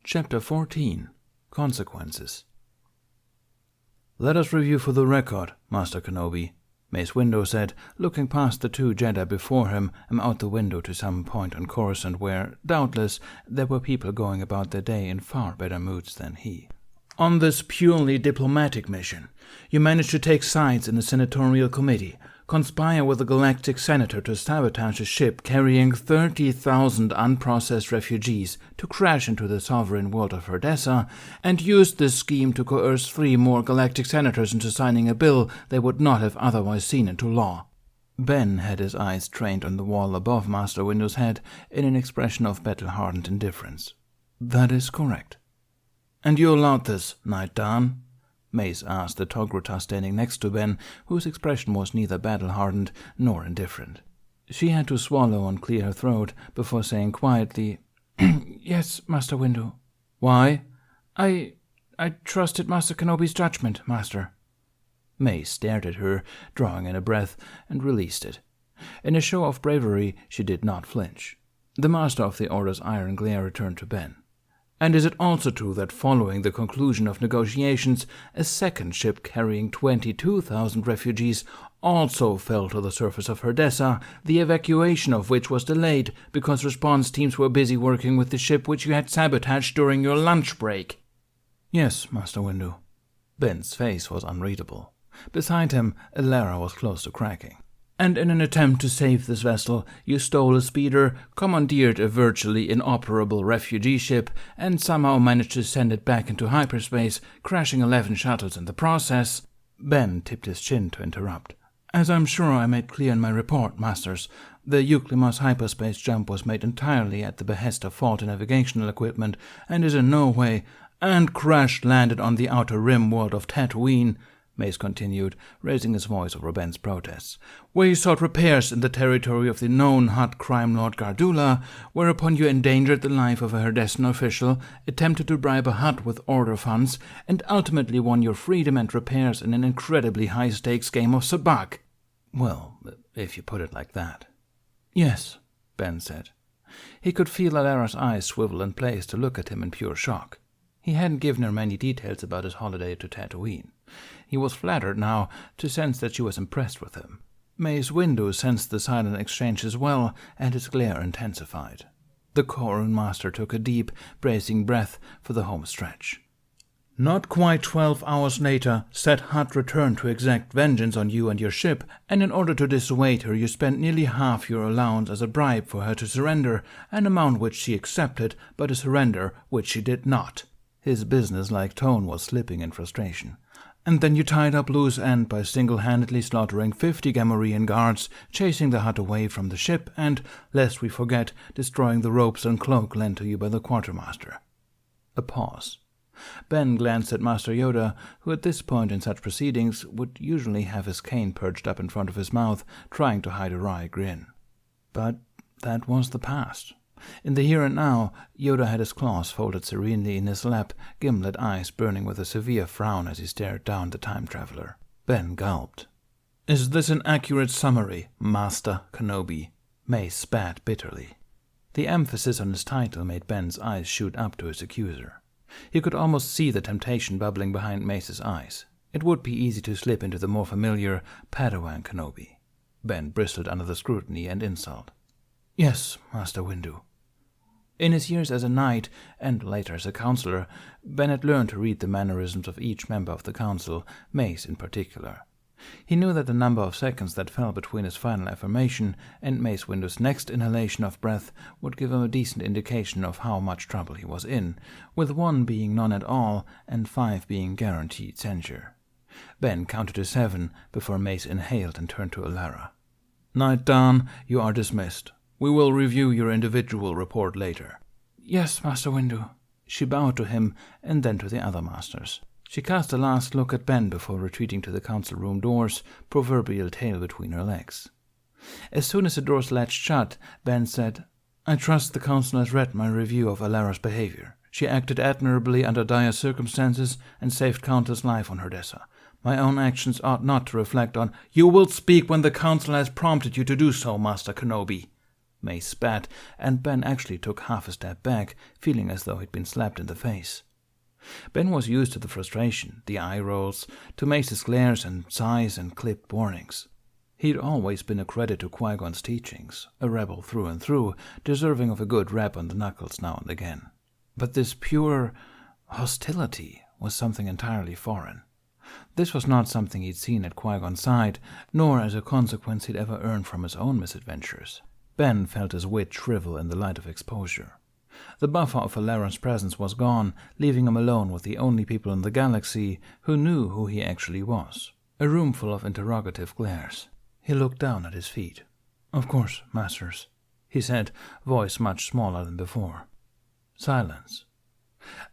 Chapter 14. Consequences. "Let us review for the record, Master Kenobi," Mace Windu said, looking past the two Jedi before him and out the window to some point on Coruscant where, doubtless, there were people going about their day in far better moods than he. "On this purely diplomatic mission, you managed to take sides in the senatorial committee, conspire with the galactic senator to sabotage a ship carrying 30,000 unprocessed refugees to crash into the sovereign world of Herdessa, and used this scheme to coerce 3 more galactic senators into signing a bill they would not have otherwise seen into law." Ben had his eyes trained on the wall above Master Windu's head in an expression of battle-hardened indifference. "That is correct." "And you allowed this, Knight Dan?" Mace asked the Togruta standing next to Ben, whose expression was neither battle-hardened nor indifferent. She had to swallow and clear her throat before saying quietly, "Yes, Master Windu." "Why?" I trusted Master Kenobi's judgment, Master." Mace stared at her, drawing in a breath, and released it. In a show of bravery, she did not flinch. The Master of the Order's iron glare returned to Ben. "And is it also true that following the conclusion of negotiations, a second ship carrying 22,000 refugees also fell to the surface of Herdessa, the evacuation of which was delayed because response teams were busy working with the ship which you had sabotaged during your lunch break?" "Yes, Master Windu." Ben's face was unreadable. Beside him, a Lara was close to cracking. "And in an attempt to save this vessel, you stole a speeder, commandeered a virtually inoperable refugee ship, and somehow managed to send it back into hyperspace, crashing 11 shuttles in the process." Ben tipped his chin to interrupt. "As I'm sure I made clear in my report, Masters, the Euclimus hyperspace jump was made entirely at the behest of faulty navigational equipment, and is in no way, and crash-landed on the outer rim world of Tatooine," Mace continued, raising his voice over Ben's protests, "where you sought repairs in the territory of the known Hutt crime lord Gardula, whereupon you endangered the life of a Herdessan official, attempted to bribe a Hutt with order funds, and ultimately won your freedom and repairs in an incredibly high-stakes game of sabacc." "Well, if you put it like that." "Yes," Ben said. He could feel Alara's eyes swivel in place to look at him in pure shock. He hadn't given her many details about his holiday to Tatooine. He was flattered now to sense that she was impressed with him. Mace Windu sensed the silent exchange as well, and his glare intensified. The Korun Master took a deep, bracing breath for the home stretch. "Not quite 12 hours later, said Hutt returned to exact vengeance on you and your ship, and in order to dissuade her you spent nearly half your allowance as a bribe for her to surrender, an amount which she accepted, but a surrender which she did not." His business-like tone was slipping in frustration. "And then you tied up loose end by single-handedly slaughtering 50 Gamorrean guards, chasing the Hutt away from the ship, and, lest we forget, destroying the ropes and cloak lent to you by the quartermaster." A pause. Ben glanced at Master Yoda, who at this point in such proceedings would usually have his cane perched up in front of his mouth, trying to hide a wry grin. But that was the past. In the here and now, Yoda had his claws folded serenely in his lap, gimlet eyes burning with a severe frown as he stared down the time-traveler. Ben gulped. "Is this an accurate summary, Master Kenobi?" Mace spat bitterly. The emphasis on his title made Ben's eyes shoot up to his accuser. He could almost see the temptation bubbling behind Mace's eyes. It would be easy to slip into the more familiar Padawan Kenobi. Ben bristled under the scrutiny and insult. "Yes, Master Windu." In his years as a knight, and later as a counselor, Ben had learned to read the mannerisms of each member of the council, Mace in particular. He knew that the number of seconds that fell between his final affirmation and Mace Windu's next inhalation of breath would give him a decent indication of how much trouble he was in, with 1 being none at all and 5 being guaranteed censure. Ben counted to 7 before Mace inhaled and turned to Alara. "Knight Dan, you are dismissed. We will review your individual report later." "Yes, Master Windu." She bowed to him and then to the other masters. She cast a last look at Ben before retreating to the council room doors, proverbial tail between her legs. As soon as the doors latched shut, Ben said, "I trust the council has read my review of Alara's behavior. She acted admirably under dire circumstances and saved countless lives on Herdessa. My own actions ought not to reflect on—" "You will speak when the council has prompted you to do so, Master Kenobi." Mace spat, and Ben actually took half a step back, feeling as though he'd been slapped in the face. Ben was used to the frustration, the eye rolls, to Mace's glares and sighs and clipped warnings. He'd always been a credit to Qui-Gon's teachings, a rebel through and through, deserving of a good rap on the knuckles now and again. But this pure hostility was something entirely foreign. This was not something he'd seen at Qui-Gon's side, nor as a consequence he'd ever earned from his own misadventures. Ben felt his wit shrivel in the light of exposure. The buffer of Alaron's presence was gone, leaving him alone with the only people in the galaxy who knew who he actually was. A room full of interrogative glares. He looked down at his feet. "Of course, masters," he said, voice much smaller than before. Silence.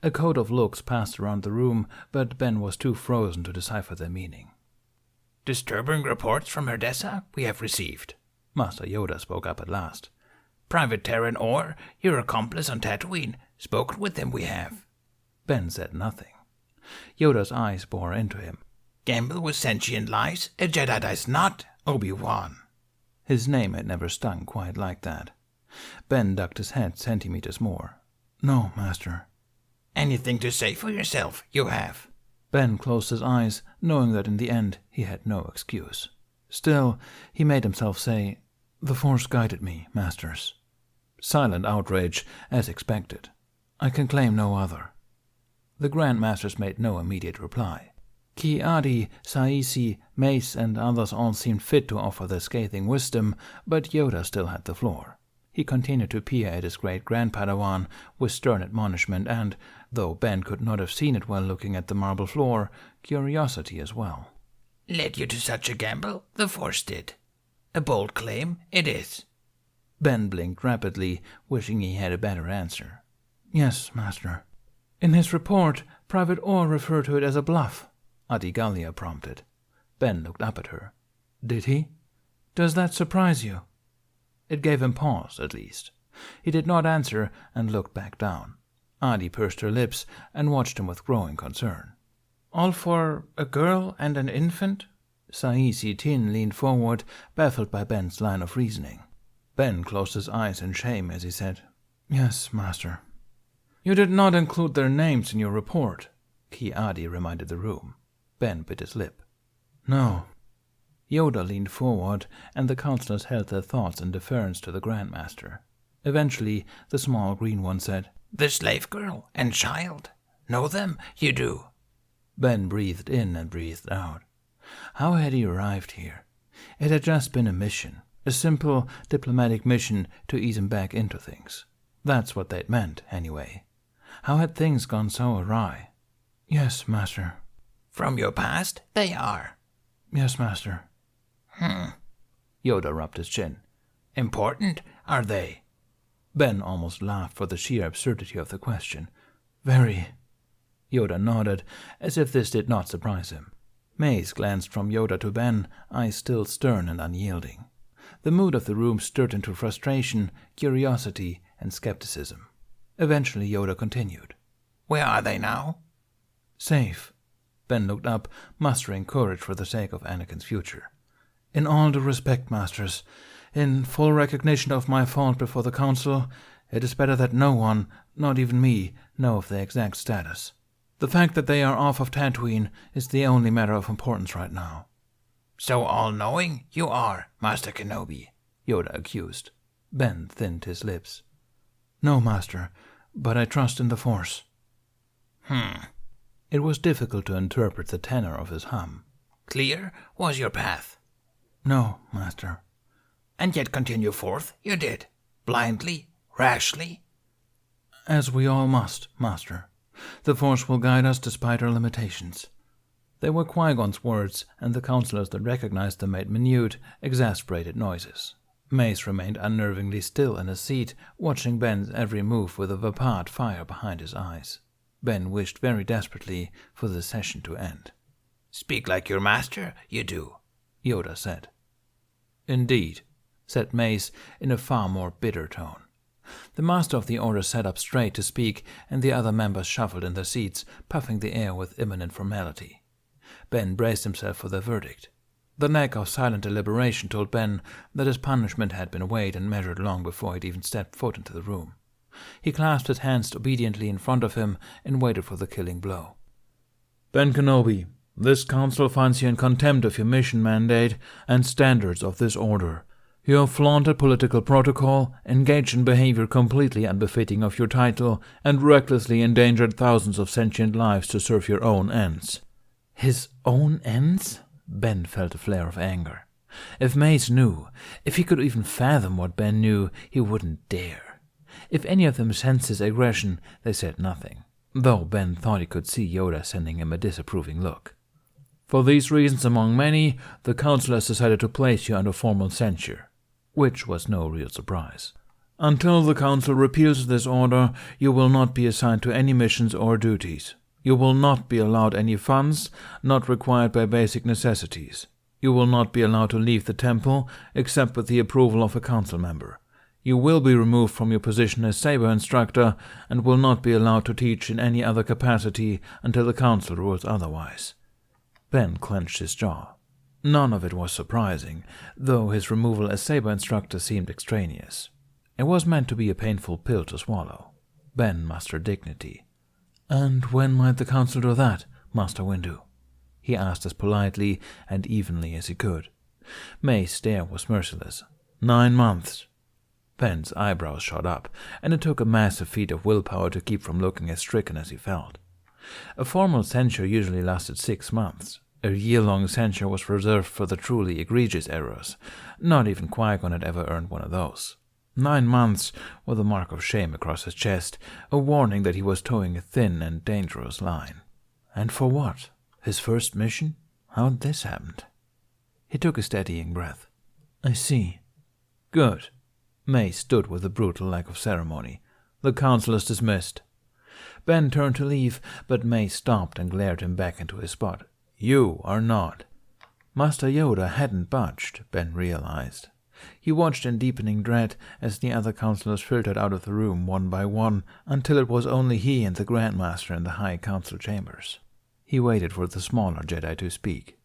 A code of looks passed around the room, but Ben was too frozen to decipher their meaning. "Disturbing reports from Herdessa we have received," Master Yoda spoke up at last. "Private Terran Orr, your accomplice on Tatooine, spoken with him we have." Ben said nothing. Yoda's eyes bore into him. "Gamble with sentient lives? A Jedi does not, Obi-Wan." His name had never stung quite like that. Ben ducked his head centimeters more. "No, master." "Anything to say for yourself, you have." Ben closed his eyes, knowing that in the end he had no excuse. Still, he made himself say, "The Force guided me, masters." Silent outrage, as expected. "I can claim no other." The Grand Masters made no immediate reply. Ki-Adi, Saisi, Mace, and others all seemed fit to offer their scathing wisdom, but Yoda still had the floor. He continued to peer at his great-grand Padawan with stern admonishment and, though Ben could not have seen it while looking at the marble floor, curiosity as well. "Led you to such a gamble? The Force did. A bold claim, it is." Ben blinked rapidly, wishing he had a better answer. "Yes, master." "In his report, Private Orr referred to it as a bluff," Adigalia prompted. Ben looked up at her. "Did he? Does that surprise you?" It gave him pause, at least. He did not answer and looked back down. Adi pursed her lips and watched him with growing concern. "All for a girl and an infant?" Saisi Tin leaned forward, baffled by Ben's line of reasoning. Ben closed his eyes in shame as he said, "Yes, master." "You did not include their names in your report," Ki-Adi reminded the room. Ben bit his lip. "No." Yoda leaned forward, and the counselors held their thoughts in deference to the Grandmaster. Eventually, the small green one said, "The slave girl and child. Know them? You do." Ben breathed in and breathed out. How had he arrived here? It had just been a mission, a simple diplomatic mission to ease him back into things. That's what they'd meant, anyway. How had things gone so awry? "Yes, master." "From your past, they are." "Yes, master." Yoda rubbed his chin. "Important, are they?" Ben almost laughed for the sheer absurdity of the question. "Very." Yoda nodded, as if this did not surprise him. Mace glanced from Yoda to Ben, eyes still stern and unyielding. The mood of the room stirred into frustration, curiosity, and skepticism. Eventually Yoda continued. "Where are they now?" "Safe." Ben looked up, mustering courage for the sake of Anakin's future. "In all due respect, masters, in full recognition of my fault before the Council, it is better that no one, not even me, know of their exact status. The fact that they are off of Tatooine is the only matter of importance right now." "So all-knowing you are, Master Kenobi," Yoda accused. Ben thinned his lips. "No, master, but I trust in the Force." It was difficult to interpret the tenor of his hum. "Clear was your path." "No, master." "And yet continue forth you did, blindly, rashly." "As we all must, master. The Force will guide us despite our limitations." They were Qui-Gon's words, and the counselors that recognized them made minute, exasperated noises. Mace remained unnervingly still in his seat, watching Ben's every move with a vapid fire behind his eyes. Ben wished very desperately for the session to end. "Speak like your master, you do," Yoda said. "Indeed," said Mace in a far more bitter tone. The Master of the Order sat up straight to speak, and the other members shuffled in their seats, puffing the air with imminent formality. Ben braced himself for the verdict. The neck of silent deliberation told Ben that his punishment had been weighed and measured long before he'd even stepped foot into the room. He clasped his hands obediently in front of him and waited for the killing blow. Ben Kenobi, this council finds you in contempt of your mission mandate and standards of this order. You have flaunted political protocol, engaged in behavior completely unbefitting of your title, and recklessly endangered thousands of sentient lives to serve your own ends. His own ends? Ben felt a flare of anger. If Mace knew, if he could even fathom what Ben knew, he wouldn't dare. If any of them sensed his aggression, they said nothing, though Ben thought he could see Yoda sending him a disapproving look. For these reasons among many, the council has decided to place you under formal censure, which was no real surprise. Until the council repeals this order, you will not be assigned to any missions or duties. You will not be allowed any funds not required by basic necessities. You will not be allowed to leave the temple except with the approval of a council member. You will be removed from your position as saber instructor and will not be allowed to teach in any other capacity until the council rules otherwise. Ben clenched his jaw. None of it was surprising, though his removal as saber instructor seemed extraneous. It was meant to be a painful pill to swallow. Ben mustered dignity. "And when might the council do that, Master Windu?" he asked as politely and evenly as he could. May's stare was merciless. 9 months. Ben's eyebrows shot up, and it took a massive feat of willpower to keep from looking as stricken as he felt. A formal censure usually lasted 6 months. A year-long censure was reserved for the truly egregious errors. Not even Qui-Gon had ever earned one of those. 9 months with a mark of shame across his chest, a warning that he was towing a thin and dangerous line. And for what? His first mission? How'd this happen? He took a steadying breath. "I see." "Good." May stood with a brutal lack of ceremony. "The council is dismissed." Ben turned to leave, but May stopped and glared him back into his spot. "You are not." Master Yoda hadn't budged, Ben realized. He watched in deepening dread as the other counselors filtered out of the room one by one until it was only he and the Grandmaster in the high council chambers. He waited for the smaller Jedi to speak.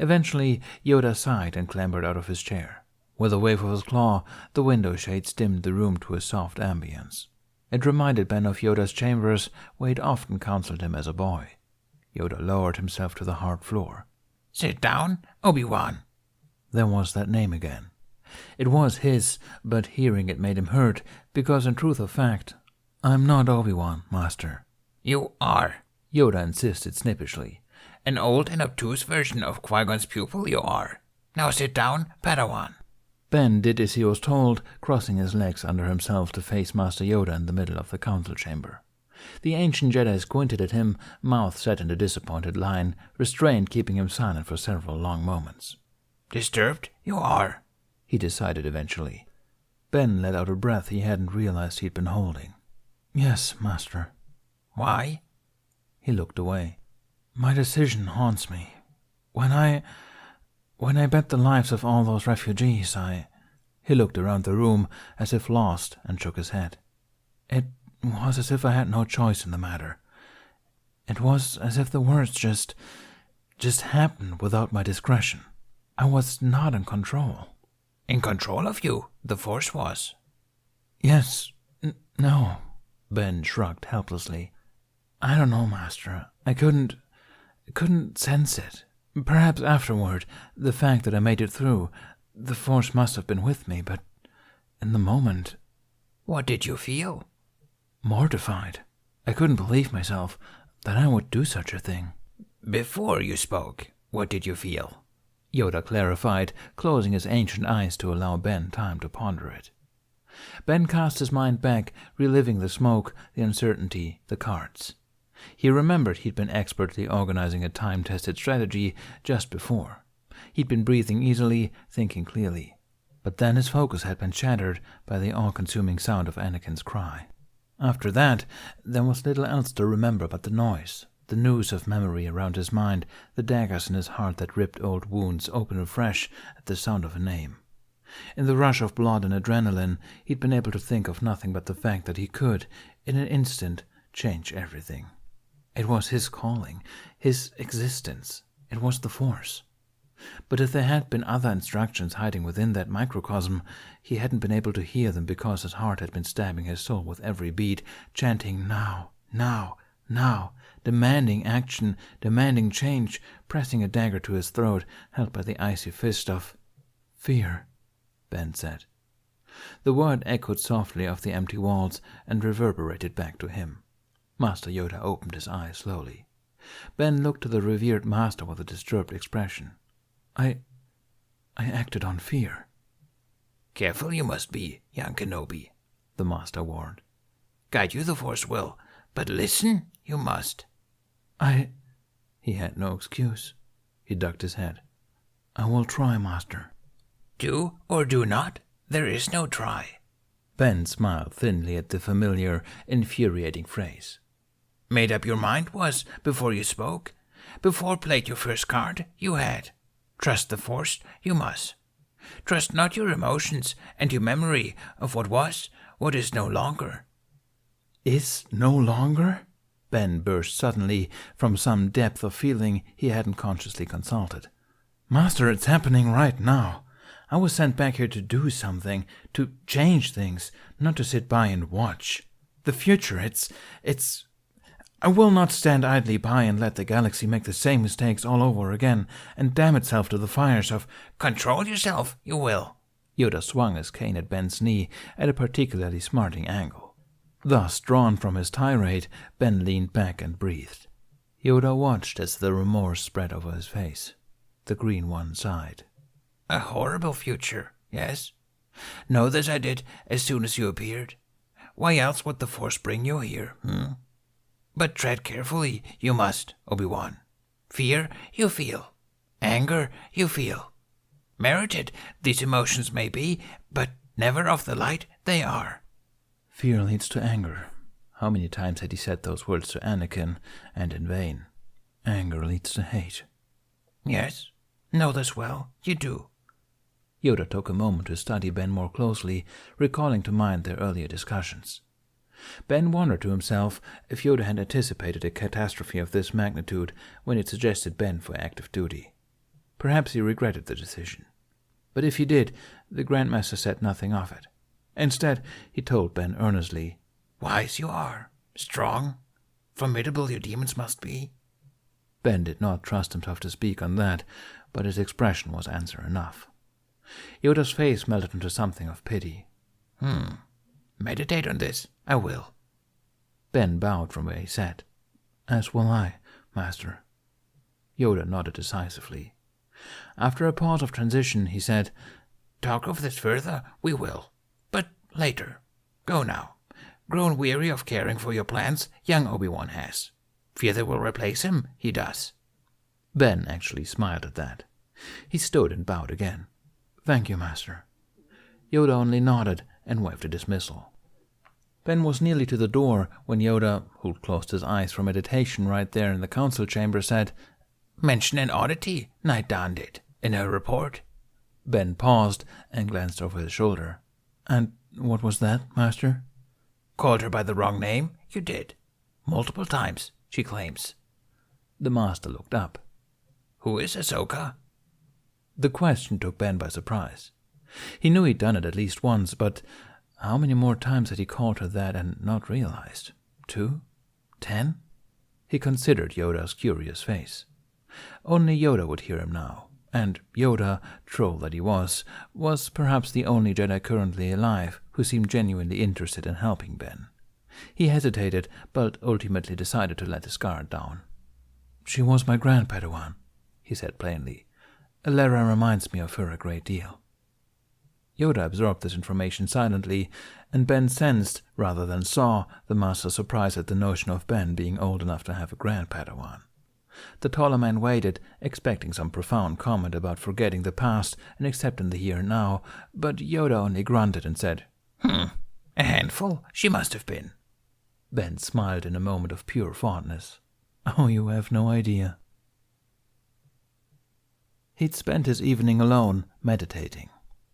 Eventually, Yoda sighed and clambered out of his chair. With a wave of his claw, the window shades dimmed the room to a soft ambience. It reminded Ben of Yoda's chambers, where he'd often counseled him as a boy. Yoda lowered himself to the hard floor. "Sit down, Obi-Wan." There was that name again. It was his, but hearing it made him hurt, because in truth of fact, "I'm not Obi-Wan, Master." "You are," Yoda insisted snippishly. "An old and obtuse version of Qui-Gon's pupil you are. Now sit down, Padawan." Ben did as he was told, crossing his legs under himself to face Master Yoda in the middle of the council chamber. The ancient Jedi squinted at him, mouth set in a disappointed line, restraint keeping him silent for several long moments. "Disturbed you are," he decided eventually. Ben let out a breath he hadn't realized he'd been holding. "Yes, Master." "Why?" He looked away. "My decision haunts me. When I bet the lives of all those refugees, He looked around the room as if lost and shook his head. "It was as if I had no choice in the matter. It was as if the words just happened without my discretion. I was not in control." "In control of you, the Force was." "Yes, no," Ben shrugged helplessly. "I don't know, Master. I couldn't sense it. Perhaps afterward, the fact that I made it through, the Force must have been with me, but in the moment..." "What did you feel?" "Mortified. I couldn't believe myself that I would do such a thing." "Before you spoke, what did you feel?" Yoda clarified, closing his ancient eyes to allow Ben time to ponder it. Ben cast his mind back, reliving the smoke, the uncertainty, the cards. He remembered he'd been expertly organizing a time-tested strategy just before. He'd been breathing easily, thinking clearly. But then his focus had been shattered by the all-consuming sound of Anakin's cry. After that, there was little else to remember but the noise, the noose of memory around his mind, the daggers in his heart that ripped old wounds open afresh at the sound of a name. In the rush of blood and adrenaline, he'd been able to think of nothing but the fact that he could, in an instant, change everything. It was his calling, his existence. It was the Force. But if there had been other instructions hiding within that microcosm, he hadn't been able to hear them because his heart had been stabbing his soul with every beat, chanting now, now, now, demanding action, demanding change, pressing a dagger to his throat, held by the icy fist of fear, Ben said. The word echoed softly off the empty walls and reverberated back to him. Master Yoda opened his eyes slowly. Ben looked to the revered master with a disturbed expression. I acted on fear. Careful you must be, young Kenobi, the master warned. Guide you the Force will, but listen you must. He had no excuse. He ducked his head. I will try, master. Do or do not, there is no try. Ben smiled thinly at the familiar, infuriating phrase. Made up your mind was before you spoke? Before played your first card, you had. Trust the Force, you must. Trust not your emotions and your memory of what was, what is no longer. Is no longer? Ben burst suddenly from some depth of feeling he hadn't consciously consulted. Master, it's happening right now. I was sent back here to do something, to change things, not to sit by and watch. The future, it's... I will not stand idly by and let the galaxy make the same mistakes all over again and damn itself to the fires of... Control yourself, you will. Yoda swung his cane at Ben's knee at a particularly smarting angle. Thus, drawn from his tirade, Ben leaned back and breathed. Yoda watched as the remorse spread over his face. The Green One sighed. A horrible future, yes? Know this I did as soon as you appeared. Why else would the Force bring you here, But tread carefully, you must, Obi-Wan. Fear, you feel. Anger, you feel. Merited, these emotions may be, but never of the light they are. Fear leads to anger. How many times had he said those words to Anakin, and in vain? Anger leads to hate. Yes, know this well, you do. Yoda took a moment to study Ben more closely, recalling to mind their earlier discussions. Ben wondered to himself if Yoda had anticipated a catastrophe of this magnitude when it suggested Ben for active duty. Perhaps he regretted the decision. But if he did, the Grandmaster said nothing of it. Instead, he told Ben earnestly, Wise you are, strong, formidable your demons must be. Ben did not trust himself to speak on that, but his expression was answer enough. Yoda's face melted into something of pity. Meditate on this, I will. Ben bowed from where he sat. As will I, Master. Yoda nodded decisively. After a pause of transition, he said, Talk of this further, we will, but later. Go now. Grown weary of caring for your plans, young Obi-Wan has. Fear they will replace him, he does. Ben actually smiled at that. He stood and bowed again. Thank you, Master. Yoda only nodded and waved a dismissal. Ben was nearly to the door when Yoda, who'd closed his eyes for meditation right there in the council chamber, said, Mention an oddity, Knight Don did, in her report. Ben paused and glanced over his shoulder. And what was that, Master? Called her by the wrong name, you did. Multiple times, she claims. The Master looked up. Who is Ahsoka? The question took Ben by surprise. He knew he'd done it at least once, but how many more times had he called her that and not realized? 2? 10? He considered Yoda's curious face. Only Yoda would hear him now, and Yoda, troll that he was perhaps the only Jedi currently alive who seemed genuinely interested in helping Ben. He hesitated, but ultimately decided to let his guard down. She was my grand-Padawan, he said plainly. Alara reminds me of her a great deal. Yoda absorbed this information silently, and Ben sensed, rather than saw, the Master's surprise at the notion of Ben being old enough to have a grand-Padawan. The taller man waited, expecting some profound comment about forgetting the past and accepting the here and now, but Yoda only grunted and said, A handful, she must have been. Ben smiled in a moment of pure fondness. Oh, you have no idea. He'd spent his evening alone, meditating.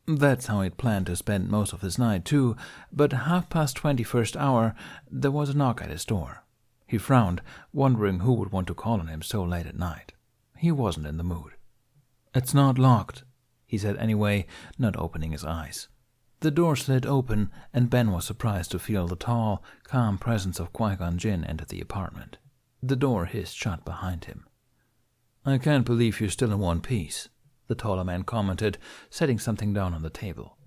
That's how he'd planned to spend most of his night, too, but 21:30 hour, there was a knock at his door. He frowned, wondering who would want to call on him so late at night. He wasn't in the mood. "It's not locked," he said anyway, not opening his eyes. The door slid open, and Ben was surprised to feel the tall, calm presence of Qui-Gon Jinn enter the apartment. The door hissed shut behind him. "I can't believe you're still in one piece," the taller man commented, setting something down on the table.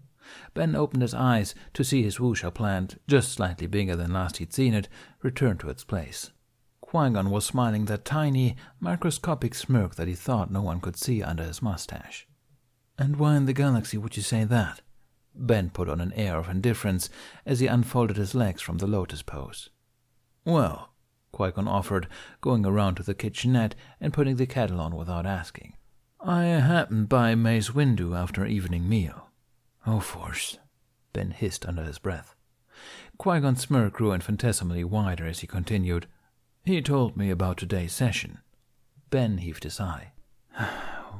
Ben opened his eyes to see his wuxia plant, just slightly bigger than last he'd seen it, return to its place. Qui-Gon was smiling that tiny, microscopic smirk that he thought no one could see under his mustache. "And why in the galaxy would you say that?" Ben put on an air of indifference as he unfolded his legs from the lotus pose. "Well," Qui-Gon offered, going around to the kitchenette and putting the kettle on without asking, "I happened by Mace Windu after evening meal." "Oh, Force," Ben hissed under his breath. Qui-Gon's smirk grew infinitesimally wider as he continued, "He told me about today's session." Ben heaved a sigh.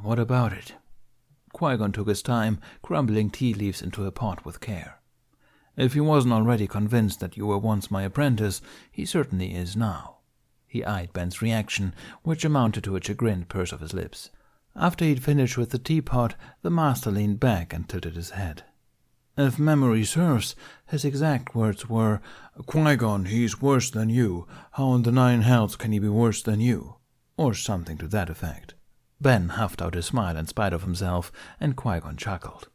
"What about it?" Qui-Gon took his time, crumbling tea leaves into a pot with care. "If he wasn't already convinced that you were once my apprentice, he certainly is now." He eyed Ben's reaction, which amounted to a chagrined purse of his lips. After he'd finished with the teapot, the master leaned back and tilted his head. "If memory serves, his exact words were, 'Qui-Gon, he's worse than you. How in the nine hells can he be worse than you?' Or something to that effect." Ben huffed out a smile in spite of himself, and Qui-Gon chuckled.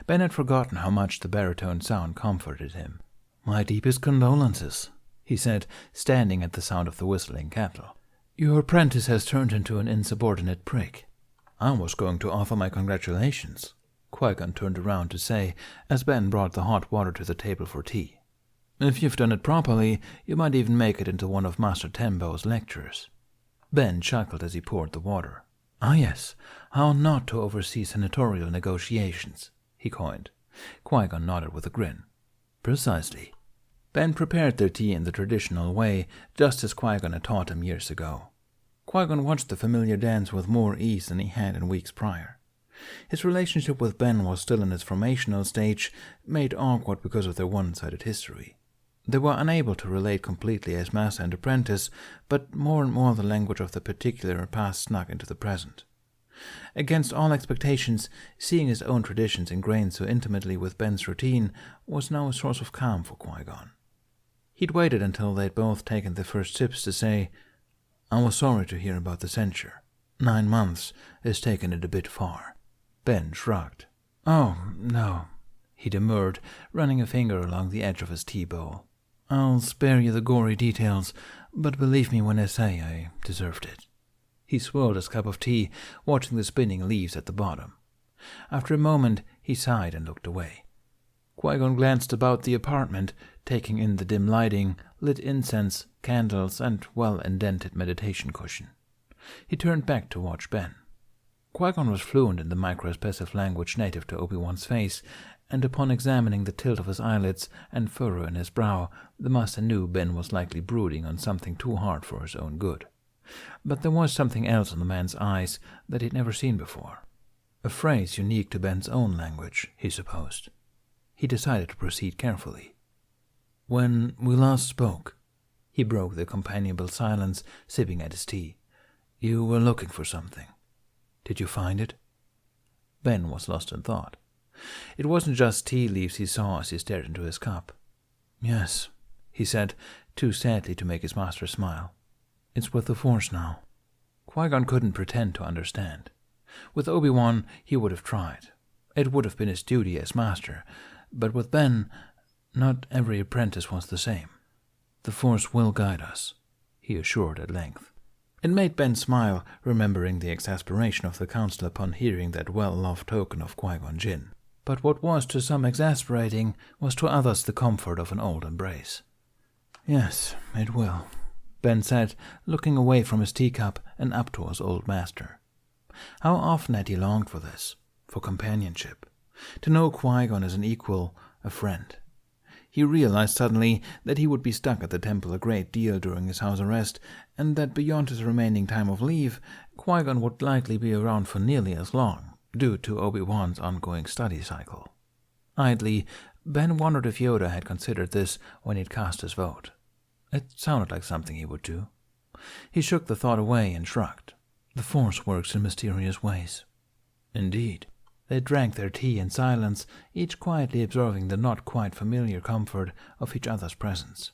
Ben had forgotten how much the baritone sound comforted him. "My deepest condolences," he said, standing at the sound of the whistling kettle. "Your apprentice has turned into an insubordinate prick." "I was going to offer my congratulations," Qui-Gon turned around to say, as Ben brought the hot water to the table for tea. "If you've done it properly, you might even make it into one of Master Tembo's lectures." Ben chuckled as he poured the water. "Ah, yes, how not to oversee senatorial negotiations," he coined. Qui-Gon nodded with a grin. "Precisely." Ben prepared their tea in the traditional way, just as Qui-Gon had taught him years ago. Qui-Gon watched the familiar dance with more ease than he had in weeks prior. His relationship with Ben was still in its formational stage, made awkward because of their one-sided history. They were unable to relate completely as master and apprentice, but more and more the language of the particular past snuck into the present. Against all expectations, seeing his own traditions ingrained so intimately with Ben's routine was now a source of calm for Qui-Gon. He'd waited until they'd both taken their first sips to say, "I was sorry to hear about the censure. 9 months has taken it a bit far." Ben shrugged. "Oh, no," he demurred, running a finger along the edge of his tea bowl. "I'll spare you the gory details, but believe me when I say I deserved it." He swirled his cup of tea, watching the spinning leaves at the bottom. After a moment, he sighed and looked away. Qui-Gon glanced about the apartment, taking in the dim lighting, lit incense, candles, and well-indented meditation cushion. He turned back to watch Ben. Qui-Gon was fluent in the micro-expressive language native to Obi-Wan's face, and upon examining the tilt of his eyelids and furrow in his brow, the master knew Ben was likely brooding on something too hard for his own good. But there was something else in the man's eyes that he'd never seen before. A phrase unique to Ben's own language, he supposed. He decided to proceed carefully. "When we last spoke," he broke the companionable silence, sipping at his tea, "you were looking for something. Did you find it?" Ben was lost in thought. It wasn't just tea leaves he saw as he stared into his cup. "Yes," he said, too sadly to make his master smile. "It's with the Force now." Qui-Gon couldn't pretend to understand. With Obi-Wan, he would have tried. It would have been his duty as master. But with Ben, not every apprentice was the same. "The Force will guide us," he assured at length. It made Ben smile, remembering the exasperation of the council upon hearing that well-loved token of Qui-Gon Jinn. But what was to some exasperating was to others the comfort of an old embrace. "Yes, it will," Ben said, looking away from his teacup and up to his old master. How often had he longed for this, for companionship, to know Qui-Gon as an equal, a friend. He realized suddenly that he would be stuck at the temple a great deal during his house arrest, and that beyond his remaining time of leave, Qui-Gon would likely be around for nearly as long, due to Obi-Wan's ongoing study cycle. Idly, Ben wondered if Yoda had considered this when he'd cast his vote. It sounded like something he would do. He shook the thought away and shrugged. The Force works in mysterious ways. Indeed. They drank their tea in silence, each quietly absorbing the not quite familiar comfort of each other's presence.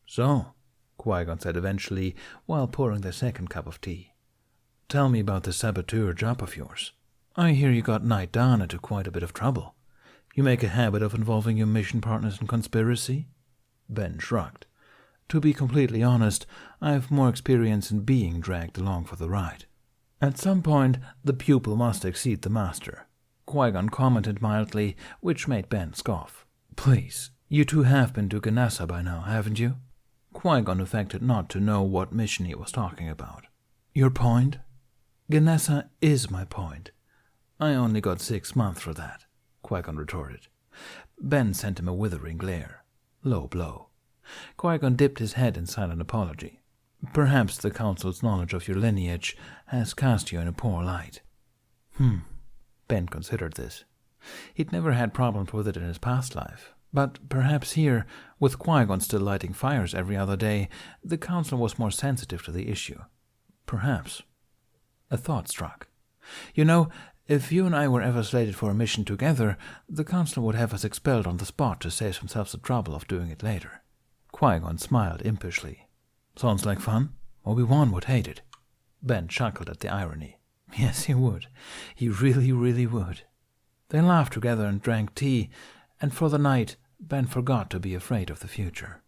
So, Qui-Gon said eventually, while pouring the second cup of tea, tell me about the saboteur job of yours. I hear you got Knight down into quite a bit of trouble. You make a habit of involving your mission partners in conspiracy? Ben shrugged. To be completely honest, I have more experience in being dragged along for the ride. At some point, the pupil must exceed the master, Qui-Gon commented mildly, which made Ben scoff. Please, you two have been to Ganassa by now, haven't you? Qui-Gon affected not to know what mission he was talking about. Your point? Ganassa is my point. I only got 6 months for that, Qui-Gon retorted. Ben sent him a withering glare. Low blow. Qui-Gon dipped his head in silent apology. Perhaps the Council's knowledge of your lineage has cast you in a poor light. Ben considered this. He'd never had problems with it in his past life, but perhaps here, with Qui-Gon still lighting fires every other day, the Council was more sensitive to the issue. Perhaps. A thought struck. You know, if you and I were ever slated for a mission together, the Council would have us expelled on the spot to save themselves the trouble of doing it later. Qui-Gon smiled impishly. Sounds like fun? Obi-Wan would hate it. Ben chuckled at the irony. Yes, he would. He really, really would. They laughed together and drank tea, and for the night, Ben forgot to be afraid of the future.